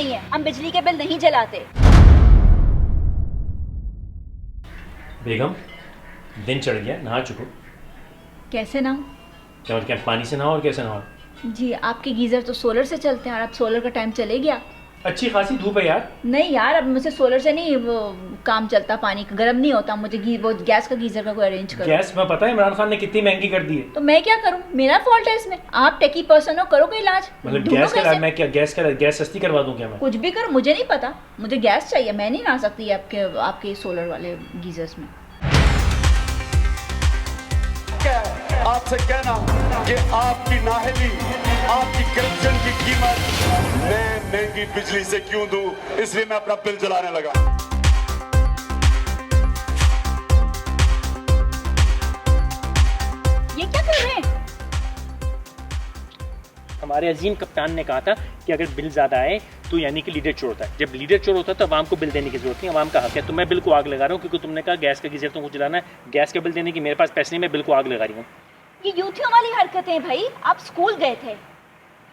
नहीं है, हम बिजली के बिल नहीं जलाते। बेगम, दिन चढ़ गया, नहा चुको। कैसे ना? क्या पानी से नहाओ और कैसे नहाओ? जी, आपके गीजर तो सोलर से चलते हैं और अब सोलर का टाइम चले गया। अच्छी खासी धूप है यार। नहीं यार, अब मुझसे सोलर से नहीं वो काम चलता, पानी का गर्म नहीं होता। मुझे वो गैस का गीजर का कोई अरेंज करो। गैस में पता है इमरान खान ने कितनी महंगी कर दी है। तो मैं क्या करूं? मेरा फॉल्ट है इसमें? आप टेकी पर्सन हो, करो कोई इलाज। मतलब ढूंढो गैस का कैसे? मैं क्या गैस सस्ती करवा दूं क्या मैं? कुछ भी करो, मुझे नहीं पता। मुझे गैस चाहिए, मैं नहीं नहा सकती आपके सोलर वाले गीजर्स में। आपसे कहना कि आपकी नाहली, आपकी करप्शन की कीमत मैं महंगी बिजली से क्यों दूं, इसलिए मैं अपना बिल जलाने लगा। ये क्या कर रहे हैं? हमारे अजीम कप्तान ने कहा था कि अगर बिल ज़्यादा आए तो यानी कि लीडर चोर होता है। जब लीडर चोर होता है तो आवाम को बिल देने की जरूरत नहीं, आवाम का हक है। तो मैं बिल को आग लगा रहा हूँ क्योंकि तुमने कहा गैस का गीजर तुमको जलाना है, गैस का बिल देने की मेरे पास पैसे नहीं, मैं बिल को आग लगा रही हूँ। ये यूथियों वाली हरकतें हैं भाई। आप स्कूल गए थे?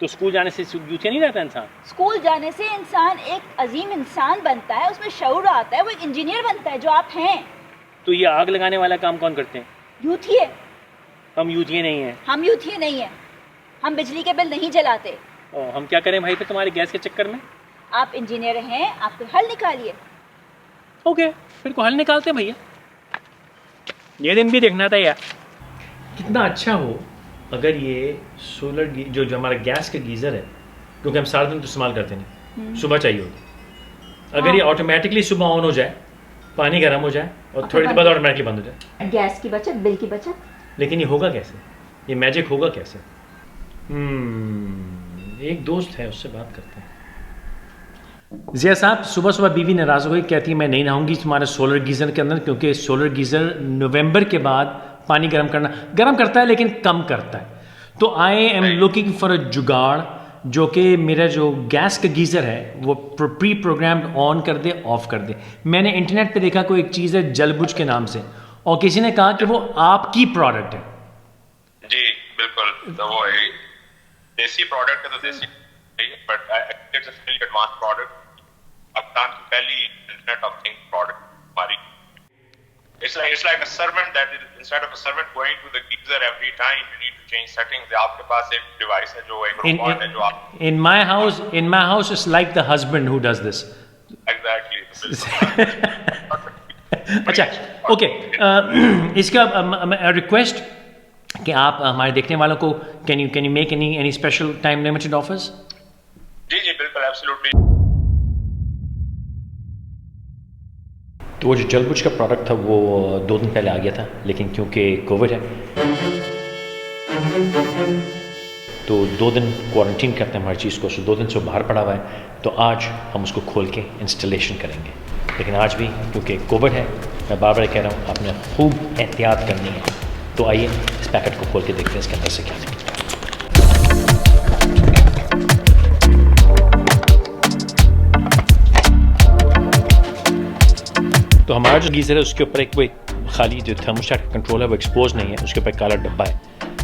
तो स्कूल जाने से यूथिया नहीं रहता इंसान? स्कूल जाने से इंसान एक अजीम इंसान बनता है, उसमें शऊर आता है, वो एक इंजीनियर बनता है जो आप हैं। तो ये आग लगाने वाला काम कौन करते हैं? यूथिये। हम यूथिये नहीं हैं। हम यूथिये नहीं है, हम बिजली के बिल नहीं जलाते। और हम क्या करें भाई फिर तुम्हारे गैस के चक्कर में? आप इंजीनियर हैं, आप कोई हल निकालिए। ओके, फिर को हल निकालते हैं भैया। ये दिन भी देखना था यार। कितना अच्छा हो अगर ये सोलर जो हमारा गैस का गीज़र है, क्योंकि हम सारा दिन तो इस्तेमाल करते नहीं, सुबह चाहिए होता, अगर ये ऑटोमेटिकली सुबह ऑन हो जाए, पानी गर्म हो जाए और थोड़ी देर बाद ऑटोमेटिकली बंद हो जाए। गैस की बचत, बिल की बचत। लेकिन ये होगा कैसे? ये मैजिक होगा कैसे? एक दोस्त है, उससे बात करते हैं। जिया साहब, सुबह सुबह बीवी नाराज़ हो गई, कहती है मैं नहीं नहाऊंगी तुम्हारे सोलर गीज़र के अंदर, क्योंकि सोलर गीज़र नवंबर के बाद पानी गर्म करता है लेकिन कम करता है। तो I am looking for a जुगाड़ जो कि मेरा जो गैस का गीज़र है वो प्री प्रोग्राम्ड ऑन कर दे, ऑफ कर दे। मैंने इंटरनेट पे देखा कोई एक चीज़ है जलबुझ के नाम से, और किसी ने कहा कि वो आपकी प्रोडक्ट है। जी बिल्कुल, तो वो देसी प्रोडक्ट है, तो देसी but it's a really advance product. कप्तान की पहली इंटरनेट ऑफ थिंग्स प्रोडक्ट हमारी। It's like a servant that is, instead of a servant going to the geyser every time you need to change settings, आपके पास एक device है जो एक robot है जो आप in my house it's like the husband who does this. Exactly. अच्छा, okay, इसका रिक्वेस्ट कि आप हमारे देखने वालों को can you make any special time limited offers? जी जी बिल्कुल, एब्सोल्युटली। तो वो जो जलबुझ का प्रोडक्ट था वो 2 दिन पहले आ गया था, लेकिन क्योंकि कोविड है तो 2 दिन क्वारंटीन करते हैं हमारी चीज़ को, 2 दिन से बाहर पड़ा हुआ है। तो आज हम उसको खोल के इंस्टॉलेशन करेंगे, लेकिन आज भी क्योंकि कोविड है, मैं बार बार कह रहा हूँ आपने खूब एहतियात करनी है। तो आइए इस पैकेट को खोल के देखते हैं इसके अंदर से क्या है। तो हमारा जो गीज़र है उसके ऊपर एक वो खाली जो थर्मोस्टेट का कंट्रोल है वो एक्सपोज नहीं है, उसके ऊपर काला डब्बा है,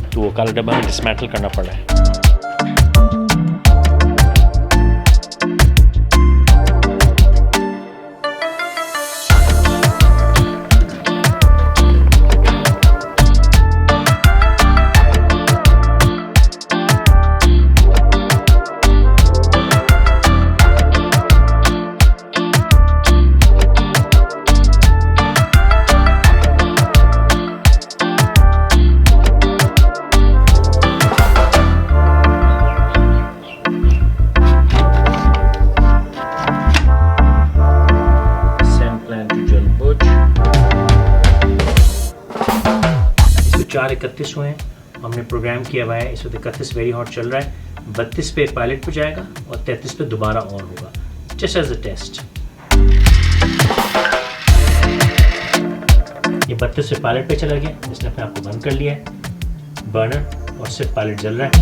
तो वो काला डब्बा हमें डिसमेंटल करना पड़ रहा है। चार 31 हुए हैं, हमने प्रोग्राम किया हुआ है। इस वक्त 31 वेरी हॉट चल रहा है, 32 पे पायलट पे जाएगा और 33 पे दोबारा ऑन होगा, जस्ट एज अ टेस्ट। ये 32 पे पायलट पे चला गया, इसने अपने आप को बंद कर लिया है बर्नर, और सिर्फ पायलट जल रहा है।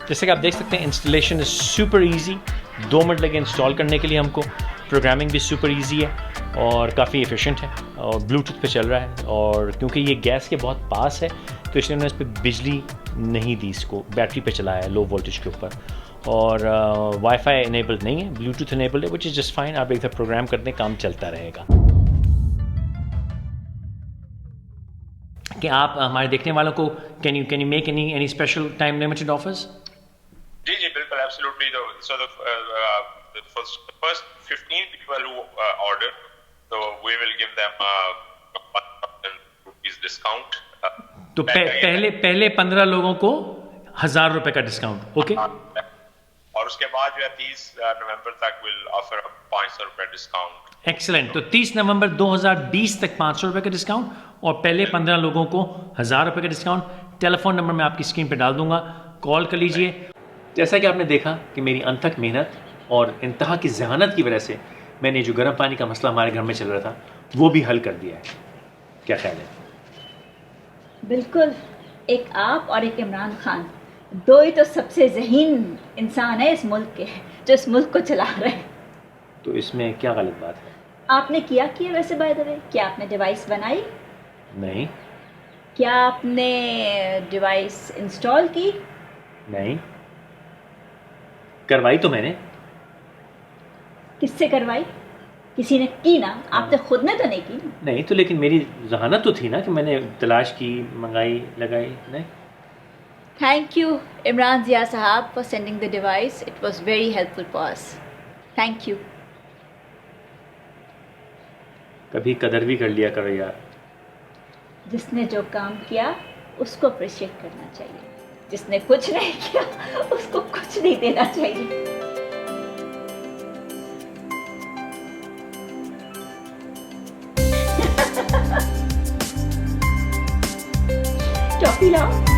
जैसे कि आप देख सकते हैं installation is super easy, 2 minute लगे इंस्टॉल करने के लिए हमको। प्रोग्रामिंग भी सुपर इजी है और काफ़ी एफिशिएंट है और ब्लूटूथ पे चल रहा है, और क्योंकि ये गैस के बहुत पास है तो इसलिए उन्होंने इस पर बिजली नहीं दी, इसको बैटरी पे चलाया है लो वोल्टेज के ऊपर, और वाईफाई इनेबल्ड नहीं है, ब्लूटूथ इनेबल्ड है, विच इज़ जस्ट फाइन। आप एक दफ़ा प्रोग्राम करते हैं, काम चलता रहेगा। कि आप हमारे देखने वालों को can you make any special time limited offers? जी जी बिल्कुल, absolutely. So the first 15 people who order, so we will give them 1,000 rupees discount. तो पहले 15 लोगों को 1,000 रुपए का डिस्काउंट, ओके? और उसके बाद जो है 30 नवंबर तक विल ऑफर 500 रुपए डिस्काउंट। एक्सीलेंट। तो 30 नवंबर 2020 तक 500 रुपए का डिस्काउंट और पहले 15 लोगों को 1,000 रुपए का डिस्काउंट। टेलीफोन नंबर मैं आपकी स्क्रीन पे डाल दूंगा, कॉल कर लीजिए। जैसा कि आपने देखा कि मेरी अनथक मेहनत और इंतहा की जहानत की वजह से मैंने जो गर्म पानी का मसला हमारे घर में चल रहा था वो भी हल कर दिया है। क्या ख्याल है? बिल्कुल, एक आप और एक इमरान खान, दो ही तो सबसे ज़हीन इंसान है इस मुल्क के, जो इस मुल्क को चला रहे हैं। तो इसमें क्या गलत बात है? आपने क्या किया वैसे बाय द वे? क्या आपने डिवाइस बनाई? नहीं। क्या आपने डिवाइस इंस्टॉल की? नहीं। करवाई तो मैंने। किससे करवाई? किसी ने की ना, आपने खुद ने तो नहीं की ना? नहीं तो लेकिन मेरी जहानत तो थी ना कि मैंने तलाश की, मंगाई, लगाई। नहीं। Thank you, Imran Zia Sahab, for sending the device. It was very helpful for us. Thank you. कभी कदर भी कर लिया करो यार। जिसने जो काम किया उसको अप्रिशिएट करना चाहिए, जिसने कुछ नहीं किया उसको कुछ नहीं देना चाहिए। टॉफी लाओ।